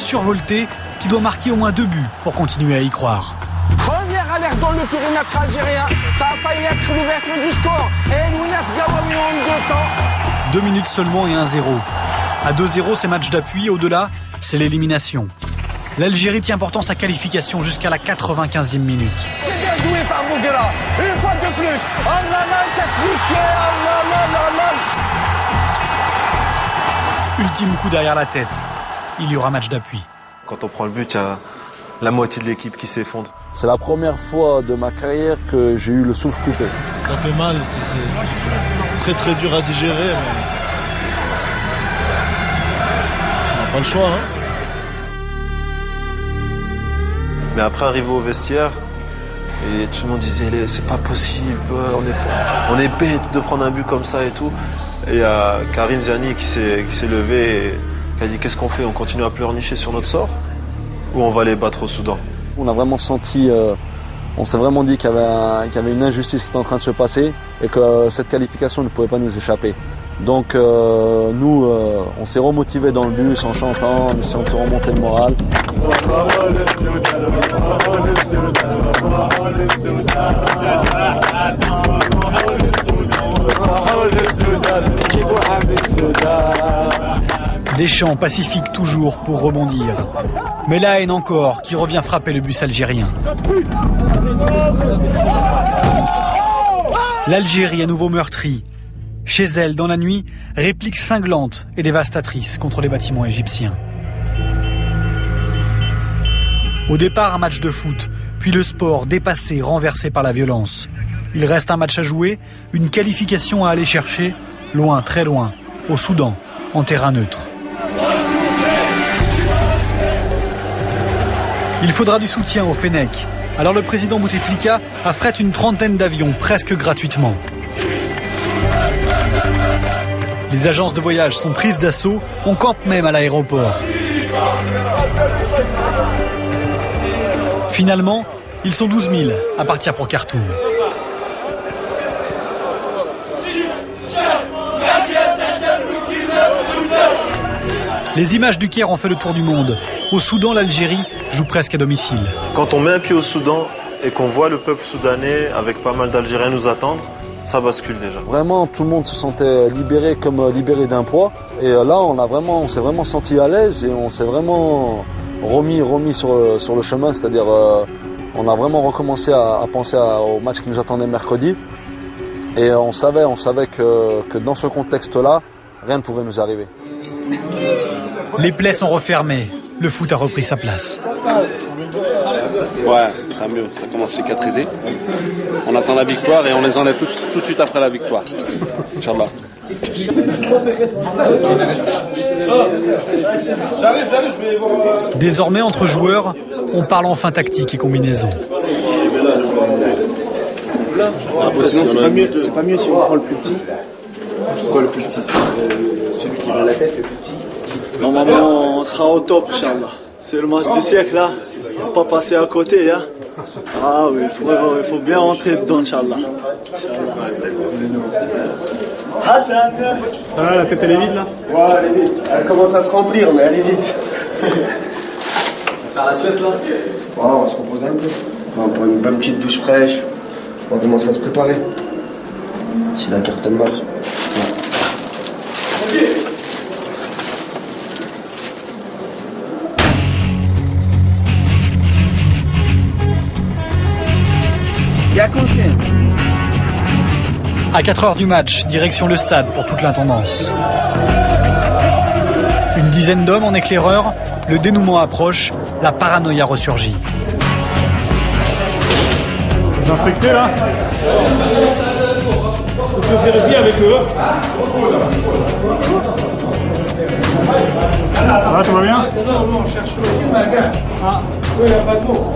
survolté qui doit marquer au moins 2 buts pour continuer à y croire. Première alerte dans le périmètre algérien. Ça a failli être l'ouverture du score. Et Younes Gawawi en 2 temps. 2 minutes seulement et 1-0. À 2-0, c'est match d'appui. Au-delà, c'est l'élimination. L'Algérie tient pourtant sa qualification jusqu'à la 95e minute. C'est bien joué par Bouguera. Une fois de plus. Oh là là, technique. Oh là là là là. Ultime coup derrière la tête. Il y aura match d'appui. Quand on prend le but, il y a la moitié de l'équipe qui s'effondre. C'est la première fois de ma carrière que j'ai eu le souffle coupé. Ça fait mal, c'est très très dur à digérer, mais on n'a pas le choix. Mais après, arrivé au vestiaire, et tout le monde disait c'est pas possible, on est bête de prendre un but comme ça et tout. Et il y a Karim Ziani qui s'est levé et qui a dit qu'est-ce qu'on fait, on continue à pleurnicher sur notre sort ou on va les battre au Soudan? On a vraiment senti, on s'est vraiment dit qu'il y avait une injustice qui était en train de se passer et que cette qualification ne pouvait pas nous échapper. Donc nous, on s'est remotivés dans le bus en chantant, en essayant de se remonter le moral. Des chants pacifiques toujours pour rebondir. Mais la haine encore qui revient frapper le bus algérien. L'Algérie à nouveau meurtrie. Chez elle, dans la nuit, réplique cinglante et dévastatrice contre les bâtiments égyptiens. Au départ, un match de foot, puis le sport dépassé, renversé par la violence. Il reste un match à jouer, une qualification à aller chercher, loin, très loin, au Soudan, en terrain neutre. Il faudra du soutien au Fennec. Alors le président Bouteflika affrète une 30aine d'avions presque gratuitement. Les agences de voyage sont prises d'assaut, on campe même à l'aéroport. Finalement, ils sont 12 000 à partir pour Khartoum. Les images du Caire ont fait le tour du monde. Au Soudan, l'Algérie joue presque à domicile. Quand on met un pied au Soudan et qu'on voit le peuple soudanais avec pas mal d'Algériens nous attendre, ça bascule déjà. Vraiment, tout le monde se sentait libéré comme libéré d'un poids. Et là, on s'est vraiment senti à l'aise et on s'est vraiment remis sur le chemin. C'est-à-dire, on a vraiment recommencé à penser au match qui nous attendait mercredi. Et on savait que dans ce contexte-là, rien ne pouvait nous arriver. Les plaies sont refermées. Le foot a repris sa place. Ouais, ça va mieux. Ça commence à cicatriser. On attend la victoire et on les enlève tout de suite après la victoire. Inch'Allah. Désormais, entre joueurs, on parle enfin tactique et combinaison. Sinon, c'est pas mieux si on prend le plus petit. C'est quoi le plus petit? Celui qui va la tête, le plus petit. Normalement, on sera au top, Inch'Allah. C'est le match du siècle, là. Faut pas passer à côté, hein. Ah oui, il faut bien rentrer dedans, Inch'Allah. Hassan! Ça va, la tête elle est vide là? Ouais, elle est vide. Elle commence à se remplir, mais elle est vide. On va faire la sieste là? Ouais, on va se reposer un peu. On va prendre une bonne petite douche fraîche. On va commencer à se préparer. Si la carte elle marche. Ouais. À 4 heures du match, direction le stade pour toute l'intendance. Une dizaine d'hommes en éclaireur, le dénouement approche, la paranoïa ressurgit. Vous inspectez là? Vous se vérifiez avec eux? Ça va, tout va bien? Non, on cherche le il n'y a pas de mots.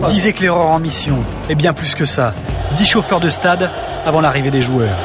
10 éclaireurs en mission, et bien plus que ça. 10 chauffeurs de stade avant l'arrivée des joueurs.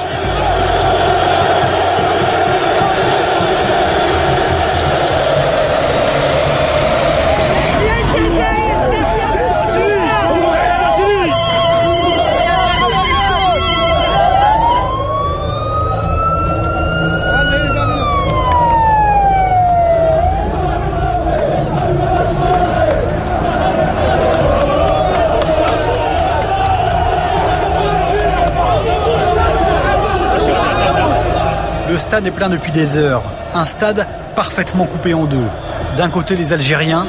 stade est plein depuis des heures. Un stade parfaitement coupé en deux. D'un côté les Algériens,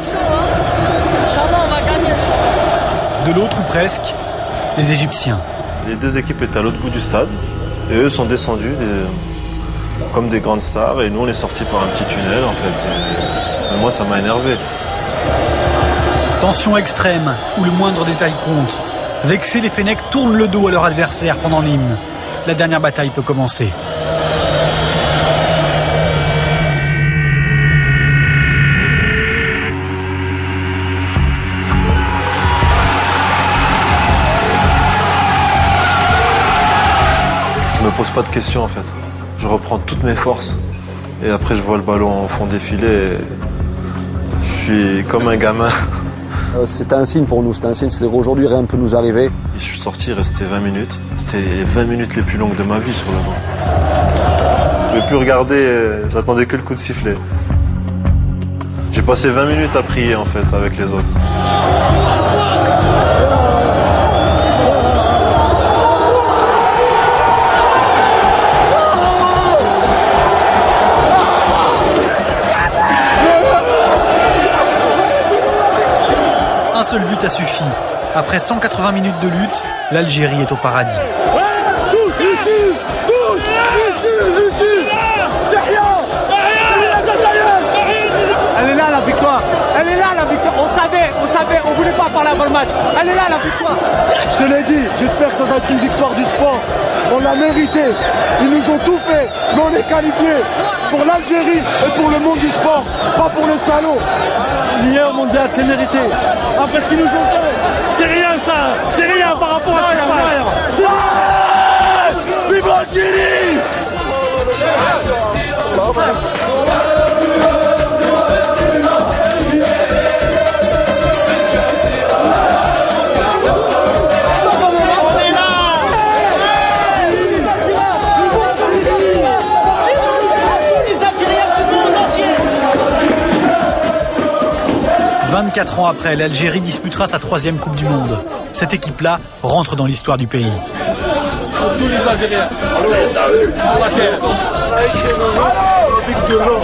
de l'autre ou presque, les Égyptiens. Les deux équipes étaient à l'autre bout du stade et eux sont descendus comme des grandes stars et nous on est sortis par un petit tunnel en fait. Mais moi ça m'a énervé. Tension extrême où le moindre détail compte. Vexés, les Fennecs tournent le dos à leur adversaire pendant l'hymne. La dernière bataille peut commencer. Je me pose pas de questions en fait. Je reprends toutes mes forces et après je vois le ballon au fond défiler et je suis comme un gamin. C'était un signe pour nous, c'était un signe, c'est qu'aujourd'hui rien ne peut nous arriver. Je suis sorti, il restait 20 minutes. C'était les 20 minutes les plus longues de ma vie sur le banc. Je ne pouvais plus regarder, j'attendais que le coup de sifflet. J'ai passé 20 minutes à prier en fait avec les autres. Un seul but a suffi. Après 180 minutes de lutte, l'Algérie est au paradis. Elle est là la victoire. Elle est là la victoire. On voulait pas parler avant le match. Elle est là la victoire. Je te l'ai dit, j'espère que ça va être une victoire du sport. On l'a mérité. Ils nous ont tout fait, mais on est qualifiés pour l'Algérie et pour le monde du sport, pas pour les salauds. L'hier mondial, c'est mérité. Après ce qu'ils nous ont fait, c'est rien ça. C'est rien par rapport à ce qui se passe. C'est rien. Vive l'Algérie! 24 ans après, l'Algérie disputera sa 3e Coupe du Monde. Cette équipe-là rentre dans l'histoire du pays. Tous les Algériens, sur la terre. On a écrit avec de l'or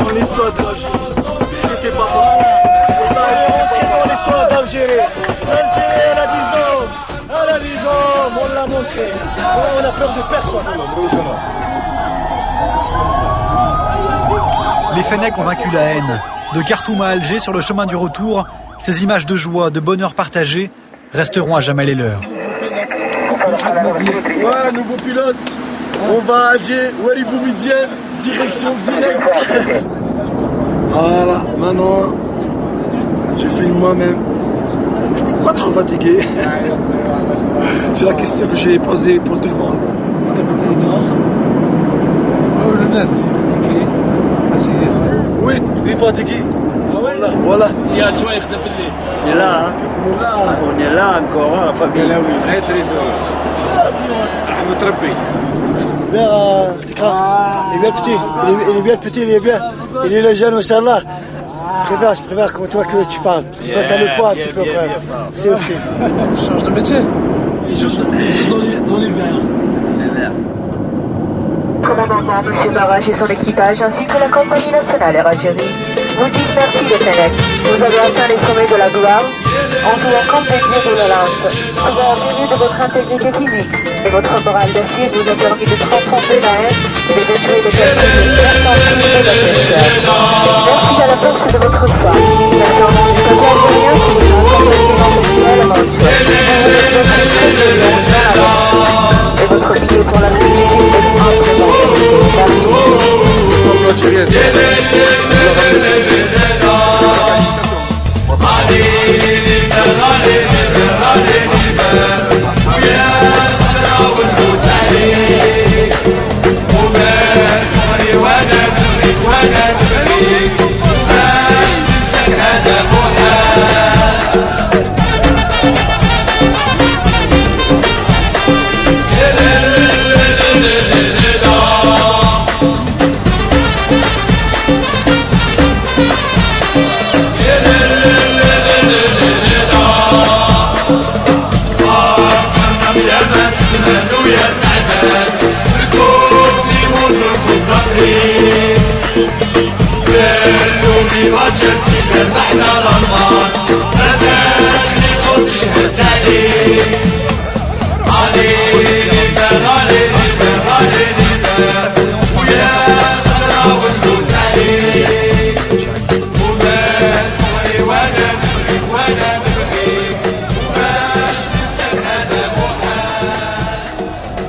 dans l'histoire de l'Algérie. C'était pas facile. On a écrit dans l'histoire d'Algérie. L'Algérie, elle a 10 ans. Elle a 10 ans, on l'a montré. On a peur de personne. Les Fennecs ont vaincu la haine. De Khartoum à Alger, sur le chemin du retour, ces images de joie, de bonheur partagé resteront à jamais les leurs. Ouais, nouveau pilote. On va à Alger, Wari Boumedienne, direction directe. Voilà, maintenant, je filme moi-même. Pas trop fatigué. C'est la question que j'ai posée pour tout le monde. Le capitaine est dehors. Oh, le Nas, il est fatigué. Oui, il est fatigué. Voilà. Il y a Joël de Philippe. On est là, hein. On est là encore, la famille. Très très heureux. Il est bien petit, il est bien petit, il est bien. Il est le jeune, Inch'Allah. Je préfère comme toi que tu parles. Parce que toi, tu as le poids un petit peu quand même. C'est aussi. Change de métier. Ils jouent dans les verts. Commandant M. Barrage et son équipage, ainsi que la compagnie nationale Air Algérie, vous dites merci les Fennecs. Vous avez atteint les sommets de la gloire en jouant complètement de la lance, souvent en vertu de votre intégrité physique. Et votre moral d'acier vous a permis de transcender la haine et de détruire les calculs mercantiles de l'adversaire. Merci à la force de votre foi. Merci au nom du peuple algérien qui vous a accompagné dans cette belle aventure. Vous êtes votre très brillant dans la lance. Et votre billet pour la Tunisie est amplement وانا جسد ربحنا الأرمان رزقني خوف شهد ثاني